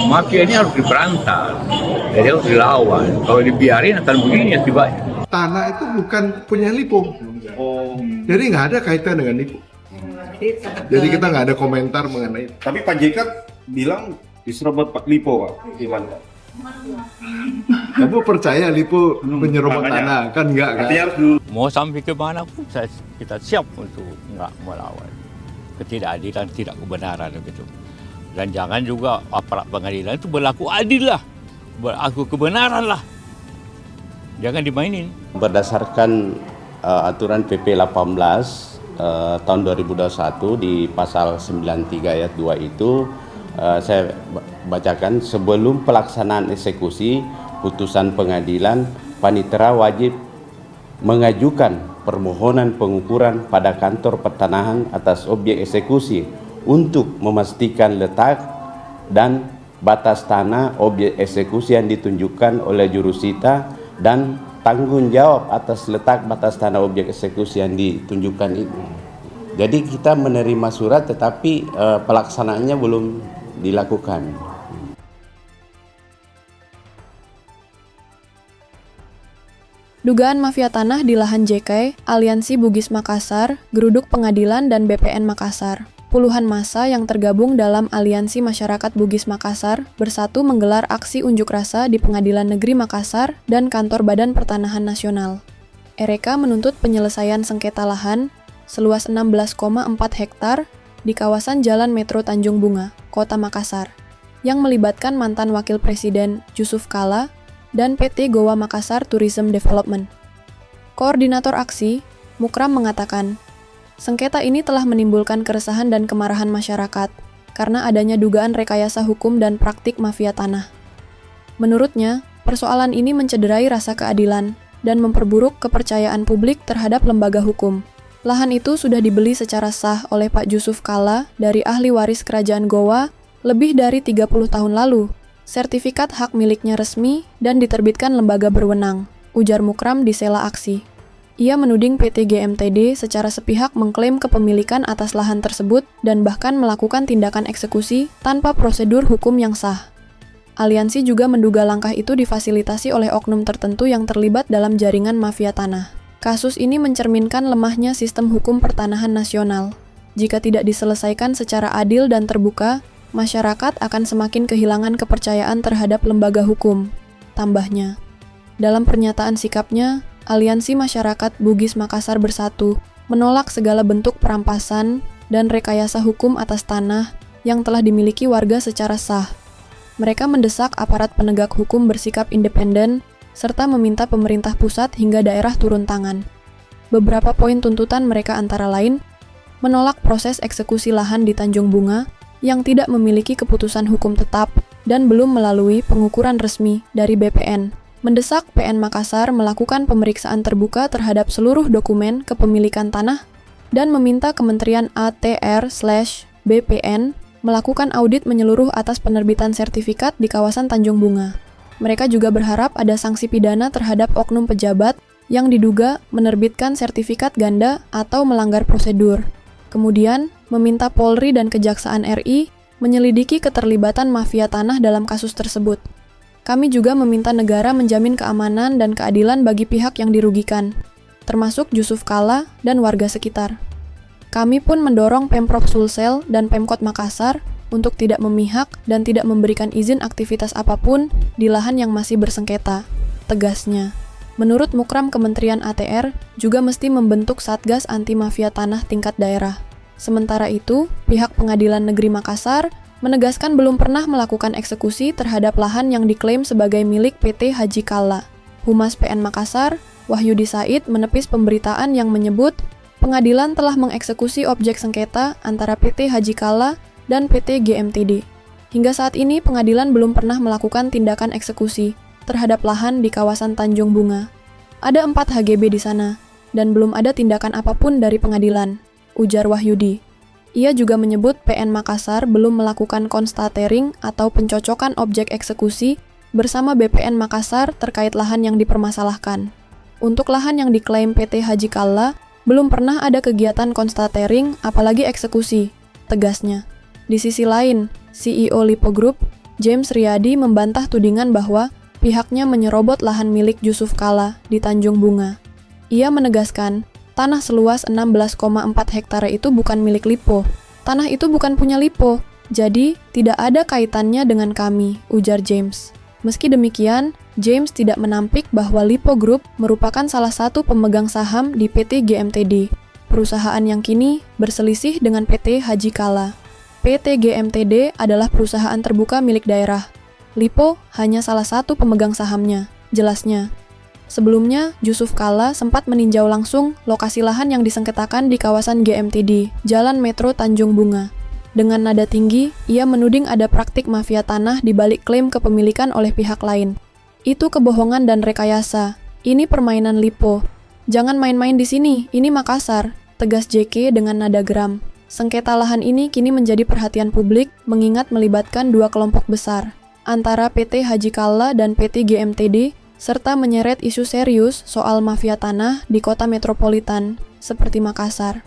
Mafia ini harus diberantas, jadi harus dilawan. Kalau dibiarin akan begini akibatnya. Tanah itu bukan punya Lipo. Jadi nggak ada kaitan dengan Lipo. Jadi kita nggak ada komentar mengenai itu. Tapi Pak JK bilang diserobot Pak Lipo, Pak. Gimana? Kamu percaya Lipo menyerobot makanya. tanah? Kan nggak kan? Artinya harus dulu. Mau sampai ke mana pun kita siap untuk nggak melawan ketidakadilan, tidak kebenaran begitu. Dan jangan juga aparat pengadilan itu berlaku adil lah, berlaku kebenaran lah. Jangan dimainin. Berdasarkan aturan PP 18 tahun 2021 di pasal 93 ayat 2 itu saya bacakan, sebelum pelaksanaan eksekusi putusan pengadilan, panitera wajib mengajukan permohonan pengukuran pada kantor pertanahan atas objek eksekusi untuk memastikan letak dan batas tanah objek eksekusi yang ditunjukkan oleh jurusita dan tanggung jawab atas letak batas tanah objek eksekusi yang ditunjukkan itu. Jadi kita menerima surat tetapi pelaksanaannya belum dilakukan. Dugaan mafia tanah di lahan JK, Aliansi Bugis Makassar, Geruduk Pengadilan, dan BPN Makassar. Puluhan massa yang tergabung dalam Aliansi Masyarakat Bugis Makassar bersatu menggelar aksi unjuk rasa di Pengadilan Negeri Makassar dan Kantor Badan Pertanahan Nasional. EREKA menuntut penyelesaian sengketa lahan seluas 16,4 hektar di kawasan Jalan Metro Tanjung Bunga, Kota Makassar, yang melibatkan mantan Wakil Presiden Yusuf Kala dan PT Goa Makassar Tourism Development. Koordinator aksi, Mukram, mengatakan, sengketa ini telah menimbulkan keresahan dan kemarahan masyarakat karena adanya dugaan rekayasa hukum dan praktik mafia tanah. Menurutnya, persoalan ini mencederai rasa keadilan dan memperburuk kepercayaan publik terhadap lembaga hukum. Lahan itu sudah dibeli secara sah oleh Pak Yusuf Kala dari ahli waris Kerajaan Goa lebih dari 30 tahun lalu. Sertifikat hak miliknya resmi dan diterbitkan lembaga berwenang, ujar Mukram di sela aksi. Ia menuding PT GMTD secara sepihak mengklaim kepemilikan atas lahan tersebut dan bahkan melakukan tindakan eksekusi tanpa prosedur hukum yang sah. Aliansi juga menduga langkah itu difasilitasi oleh oknum tertentu yang terlibat dalam jaringan mafia tanah. Kasus ini mencerminkan lemahnya sistem hukum pertanahan nasional. Jika tidak diselesaikan secara adil dan terbuka, masyarakat akan semakin kehilangan kepercayaan terhadap lembaga hukum, tambahnya. Dalam pernyataan sikapnya, Aliansi Masyarakat Bugis Makassar Bersatu menolak segala bentuk perampasan dan rekayasa hukum atas tanah yang telah dimiliki warga secara sah. Mereka mendesak aparat penegak hukum bersikap independen serta meminta pemerintah pusat hingga daerah turun tangan. Beberapa poin tuntutan mereka antara lain, menolak proses eksekusi lahan di Tanjung Bunga yang tidak memiliki keputusan hukum tetap dan belum melalui pengukuran resmi dari BPN, mendesak PN Makassar melakukan pemeriksaan terbuka terhadap seluruh dokumen kepemilikan tanah, dan meminta Kementerian ATR/BPN melakukan audit menyeluruh atas penerbitan sertifikat di kawasan Tanjung Bunga. Mereka juga berharap ada sanksi pidana terhadap oknum pejabat yang diduga menerbitkan sertifikat ganda atau melanggar prosedur. Kemudian, meminta Polri dan Kejaksaan RI menyelidiki keterlibatan mafia tanah dalam kasus tersebut. Kami juga meminta negara menjamin keamanan dan keadilan bagi pihak yang dirugikan, termasuk Yusuf Kala dan warga sekitar. Kami pun mendorong Pemprov Sulsel dan Pemkot Makassar untuk tidak memihak dan tidak memberikan izin aktivitas apapun di lahan yang masih bersengketa, tegasnya. Menurut Mukram, Kementerian ATR juga mesti membentuk Satgas Anti Mafia Tanah tingkat daerah. Sementara itu, pihak Pengadilan Negeri Makassar menegaskan belum pernah melakukan eksekusi terhadap lahan yang diklaim sebagai milik PT Haji Kala. Humas PN Makassar, Wahyudi Said, menepis pemberitaan yang menyebut pengadilan telah mengeksekusi objek sengketa antara PT Haji Kala dan PT GMTD. Hingga saat ini, pengadilan belum pernah melakukan tindakan eksekusi terhadap lahan di kawasan Tanjung Bunga. Ada 4 HGB di sana, dan belum ada tindakan apapun dari pengadilan, ujar Wahyudi. Ia juga menyebut PN Makassar belum melakukan konstatering atau pencocokan objek eksekusi bersama BPN Makassar terkait lahan yang dipermasalahkan. Untuk lahan yang diklaim PT Haji Kala, belum pernah ada kegiatan konstatering apalagi eksekusi, tegasnya. Di sisi lain, CEO Lipo Group, James Riyadi membantah tudingan bahwa pihaknya menyerobot lahan milik Jusuf Kalla di Tanjung Bunga. Ia menegaskan, tanah seluas 16,4 hektare itu bukan milik Lipo. Tanah itu bukan punya Lipo, jadi tidak ada kaitannya dengan kami, ujar James. Meski demikian, James tidak menampik bahwa Lipo Group merupakan salah satu pemegang saham di PT GMTD, perusahaan yang kini berselisih dengan PT Haji Kalla. PT GMTD adalah perusahaan terbuka milik daerah. Lipo hanya salah satu pemegang sahamnya, jelasnya. Sebelumnya, Jusuf Kalla sempat meninjau langsung lokasi lahan yang disengketakan di kawasan GMTD, Jalan Metro Tanjung Bunga. Dengan nada tinggi, ia menuding ada praktik mafia tanah di balik klaim kepemilikan oleh pihak lain. Itu kebohongan dan rekayasa. Ini permainan Lipo. Jangan main-main di sini, ini Makassar, tegas JK dengan nada geram. Sengketa lahan ini kini menjadi perhatian publik mengingat melibatkan dua kelompok besar, antara PT Haji Kalla dan PT GMTD, serta menyeret isu serius soal mafia tanah di kota metropolitan, seperti Makassar.